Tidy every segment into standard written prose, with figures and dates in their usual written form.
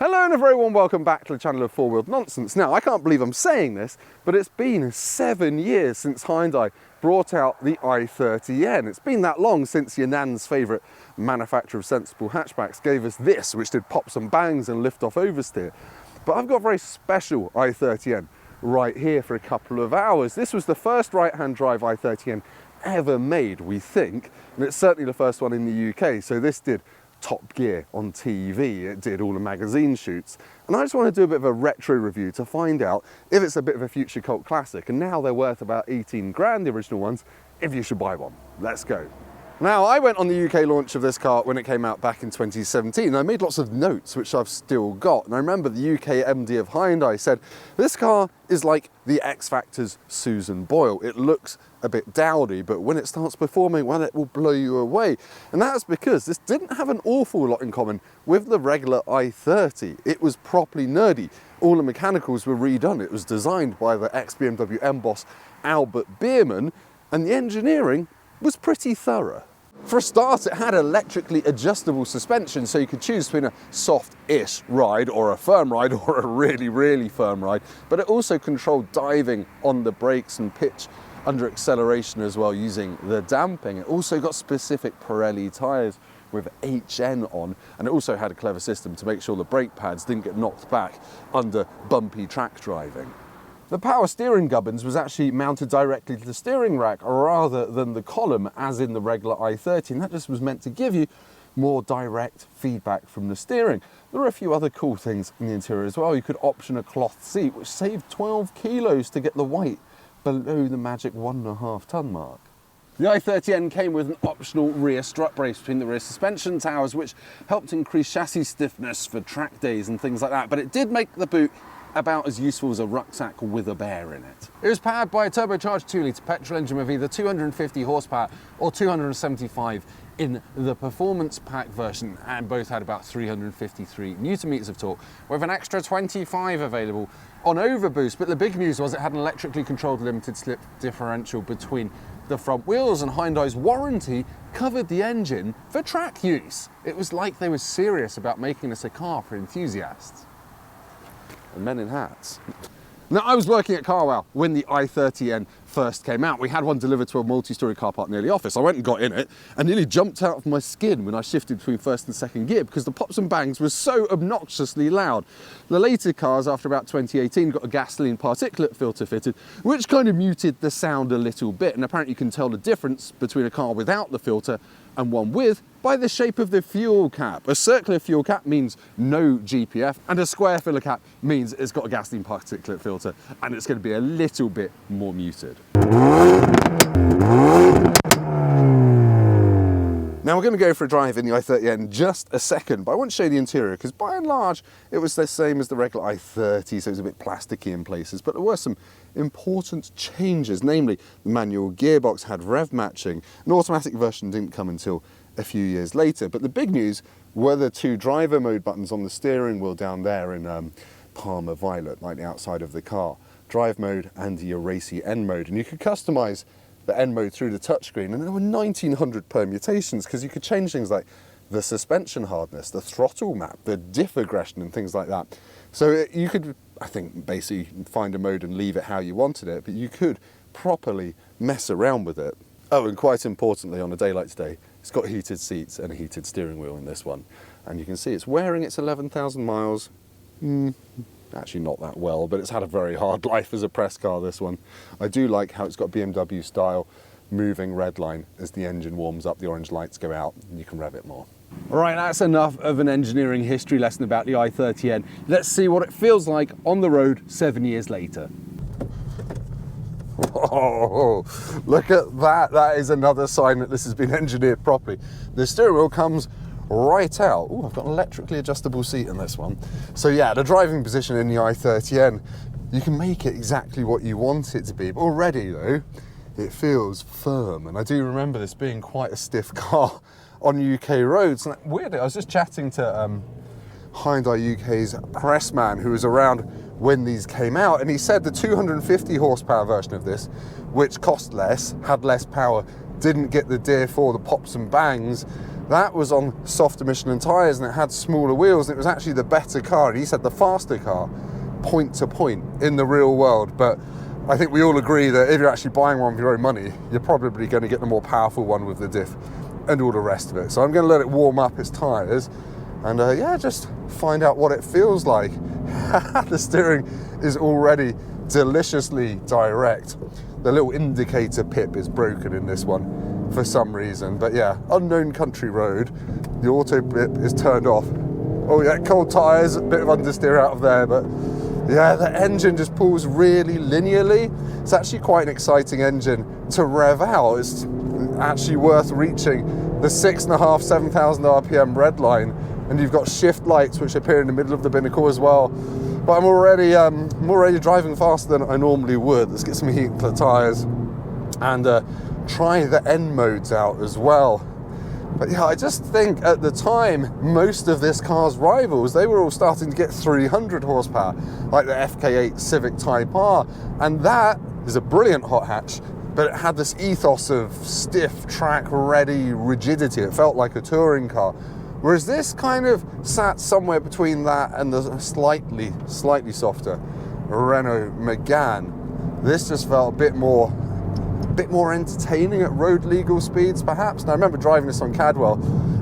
Hello and a very warm welcome back to the channel of Four Wheeled Nonsense. Now, I can't believe I'm saying this, but it's been 7 years since Hyundai brought out the i30N. It's been that long since your nan's favourite manufacturer of sensible hatchbacks gave us this, which did pops and bangs and lift off oversteer. But I've got a very special i30N right here for a couple of hours. This was the first right-hand drive i30N ever made, we think, and it's certainly the first one in the UK. So this did Top Gear on TV, it did all the magazine shoots, and I just want to do a bit of a retro review to find out if it's a bit of a future cult classic, and now they're worth about 18 grand, the original ones, if you should buy one. Let's go. Now, I went on the UK launch of this car when it came out back in 2017, and I made lots of notes, which I've still got. And I remember the UK MD of Hyundai said, this car is like the X Factor's Susan Boyle. It looks a bit dowdy, but when it starts performing, well, it will blow you away. And that's because this didn't have an awful lot in common with the regular i30. It was properly nerdy. All the mechanicals were redone. It was designed by the ex-BMW M boss Albert Biermann, and the engineering was pretty thorough. For a start, it had electrically adjustable suspension, so you could choose between a soft-ish ride or a firm ride or a really, really firm ride, but it also controlled diving on the brakes and pitch under acceleration as well using the damping. It also got specific Pirelli tyres with HN on, and it also had a clever system to make sure the brake pads didn't get knocked back under bumpy track driving. The power steering gubbins was actually mounted directly to the steering rack rather than the column as in the regular i30, and that just was meant to give you more direct feedback from the steering. There are a few other cool things in the interior as well. You could option a cloth seat, which saved 12 kilos to get the weight below the magic 1.5 ton mark. The i30N came with an optional rear strut brace between the rear suspension towers, which helped increase chassis stiffness for track days and things like that, but it did make the boot about as useful as a rucksack with a bear in it. It was powered by a turbocharged 2-litre petrol engine with either 250 horsepower or 275 in the performance pack version, and both had about 353 newton meters of torque, with an extra 25 available on overboost. But the big news was it had an electrically controlled limited slip differential between the front wheels, and Hyundai's warranty covered the engine for track use. It was like they were serious about making this a car for enthusiasts and men in hats. Now, I was working at Carwow when the i30N first came out. We had one delivered to a multi-storey car park near the office. I went and got in it and nearly jumped out of my skin when I shifted between first and second gear because the pops and bangs were so obnoxiously loud. The later cars, after about 2018, got a gasoline particulate filter fitted, which kind of muted the sound a little bit. And apparently you can tell the difference between a car without the filter and one with by the shape of the fuel cap. A circular fuel cap means no GPF, and a square filler cap means it's got a gasoline particulate filter and it's going to be a little bit more muted. Now we're going to go for a drive in the i30N in just a second, but I want to show you the interior because by and large it was the same as the regular i30, so it was a bit plasticky in places, but there were some important changes, namely the manual gearbox had rev matching. An automatic version didn't come until a few years later, but the big news were the two driver mode buttons on the steering wheel down there in Palmer Violet, like the outside of the car. Drive mode and your racy N mode, and you could customize the N mode through the touchscreen, and there were 1900 permutations because you could change things like the suspension hardness, the throttle map, the diff aggression and things like that. So you could, I think, basically find a mode and leave it how you wanted it, but you could properly mess around with it. Oh, and quite importantly, on a day like today, it's got heated seats and a heated steering wheel in this one. And you can see it's wearing its 11,000 miles. Actually not that well, but it's had a very hard life as a press car, this one. I do like how it's got BMW style moving red line as the engine warms up, the orange lights go out and you can rev it more. All right, that's enough of an engineering history lesson about the i30N. Let's see what it feels like on the road 7 years later. Oh, look at that. That is another sign that this has been engineered properly. The steering wheel comes right out. Oh, I've got an electrically adjustable seat in this one. So yeah, the driving position in the i30N, you can make it exactly what you want it to be. But already though, it feels firm. And I do remember this being quite a stiff car on UK roads. And weirdly, I was just chatting to Hyundai UK's press man who was around when these came out, and he said the 250 horsepower version of this, which cost less, had less power, didn't get the Deer 4, the pops and bangs, That was on softer Michelin tyres and it had smaller wheels, and it was actually the better car, and he said the faster car, point to point, in the real world. But I think we all agree that if you're actually buying one for your own money, you're probably going to get the more powerful one with the diff and all the rest of it. So I'm going to let it warm up its tyres and yeah, just find out what it feels like. The steering is already deliciously direct. The little indicator pip is broken in this one for some reason, but yeah, unknown country road. The auto blip is turned off. Oh yeah, cold tyres, a bit of understeer out of there, but yeah, the engine just pulls really linearly. It's actually quite an exciting engine to rev out. It's actually worth reaching the 6.5, 7,000 RPM red line, and you've got shift lights which appear in the middle of the binnacle as well. But I'm already driving faster than I normally would. Let's get some heat into the tyres and try the N modes out as well. But yeah, I just think at the time, most of this car's rivals, they were all starting to get 300 horsepower, like the FK8 Civic Type R. And that is a brilliant hot hatch, but it had this ethos of stiff, track-ready rigidity. It felt like a touring car. Whereas this kind of sat somewhere between that and the slightly softer Renault Megane. This just felt a bit more entertaining at road legal speeds, perhaps. And I remember driving this on Cadwell,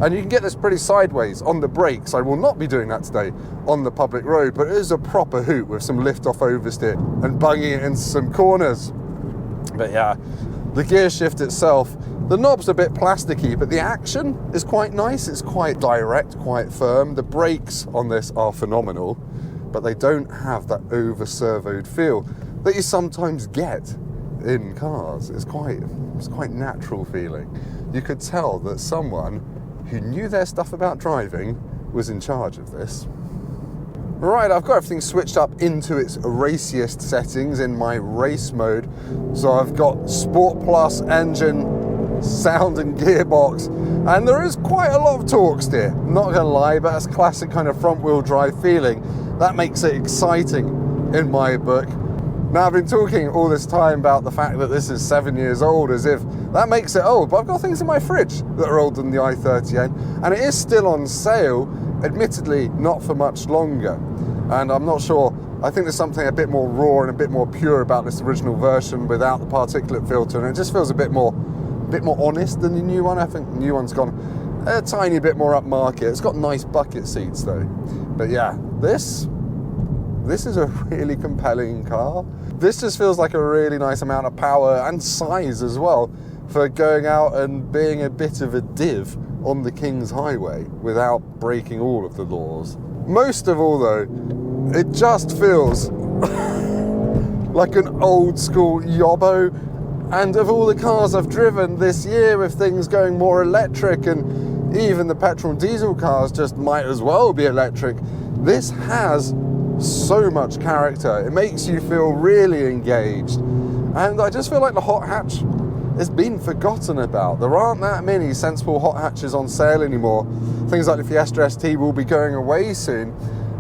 and you can get this pretty sideways on the brakes. I will not be doing that today on the public road, but it is a proper hoot with some lift-off oversteer and bunging it into some corners. But yeah, the gear shift itself, the knob's a bit plasticky, but the action is quite nice. It's quite direct, quite firm. The brakes on this are phenomenal, but they don't have that over-servoed feel that you sometimes get in cars. It's quite natural feeling. You could tell that someone who knew their stuff about driving was in charge of this. Right, I've got everything switched up into its raciest settings in my race mode. So I've got Sport Plus engine, sound and gearbox, and there is quite a lot of torque steer, not gonna lie, but that's classic kind of front wheel drive feeling. That makes it exciting in my book. Now, I've been talking all this time about the fact that this is 7 years old, as if that makes it old, but I've got things in my fridge that are older than the i30N, and it is still on sale, admittedly not for much longer. And I'm not sure, I think there's something a bit more raw and a bit more pure about this original version without the particulate filter, and it just feels a bit more honest than the new one. I think the new one's gone a tiny bit more upmarket. It's got nice bucket seats though. But yeah, this is a really compelling car. This just feels like a really nice amount of power and size as well for going out and being a bit of a div on the King's Highway without breaking all of the laws. Most of all though, it just feels like an old school yobbo. And of all the cars I've driven this year with things going more electric, and even the petrol and diesel cars just might as well be electric, this has so much character. It makes you feel really engaged. And I just feel like the hot hatch has been forgotten about. There aren't that many sensible hot hatches on sale anymore. Things like the Fiesta ST will be going away soon.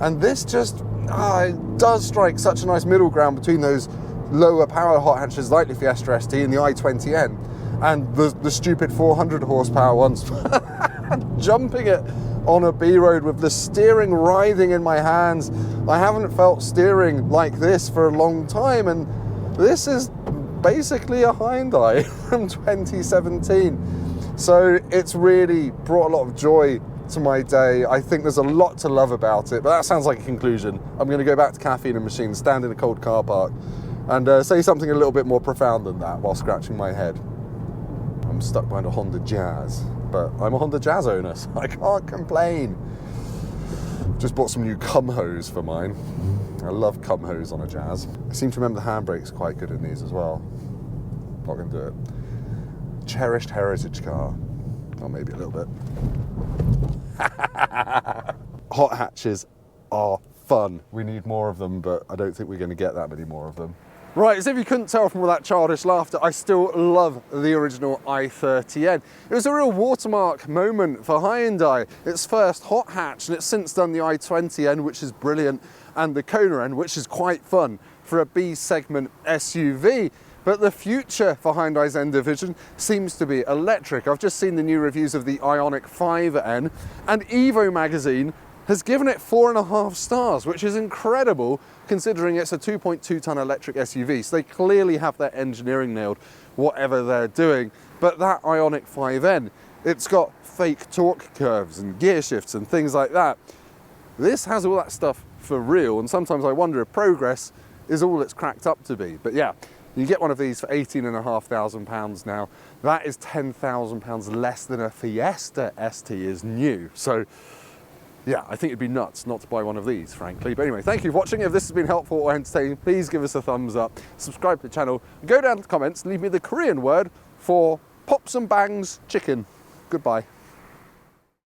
And this just it does strike such a nice middle ground between those lower power hot hatches like the Fiesta ST and the i20N and the stupid 400 horsepower ones. Jumping it on a B road with the steering writhing in my hands. I haven't felt steering like this for a long time, and this is basically a Hyundai from 2017. So it's really brought a lot of joy to my day. I think there's a lot to love about it, but that sounds like a conclusion. I'm going to go back to caffeine and machines, stand in a cold car park, and say something a little bit more profound than that while scratching my head. I'm stuck behind a Honda Jazz, but I'm a Honda Jazz owner, so I can't complain. Just bought some new cum hose for mine. I love cum hose on a Jazz. I seem to remember the handbrake's quite good in these as well. Not going to do it. Cherished heritage car. Or maybe a little bit. Hot hatches are fun. We need more of them, but I don't think we're going to get that many more of them. Right, as if you couldn't tell from all that childish laughter, I still love the original i30N. It was a real watermark moment for Hyundai. Its first hot hatch, and it's since done the i20N, which is brilliant, and the Kona N, which is quite fun for a B segment SUV. But the future for Hyundai's N division seems to be electric. I've just seen the new reviews of the i30N, and Evo magazine has given it 4.5 stars, which is incredible considering it's a 2.2 ton electric SUV. So they clearly have their engineering nailed, whatever they're doing. But that Ioniq 5N, it's got fake torque curves and gear shifts and things like that. This has all that stuff for real, and sometimes I wonder if progress is all it's cracked up to be. But yeah, you get one of these for £18,500 now. That is £10,000 less than a Fiesta ST is new. So yeah, I think it'd be nuts not to buy one of these, frankly. But anyway, thank you for watching. If this has been helpful or entertaining, please give us a thumbs up, subscribe to the channel, go down to the comments, leave me the Korean word for pops and bangs chicken. Goodbye.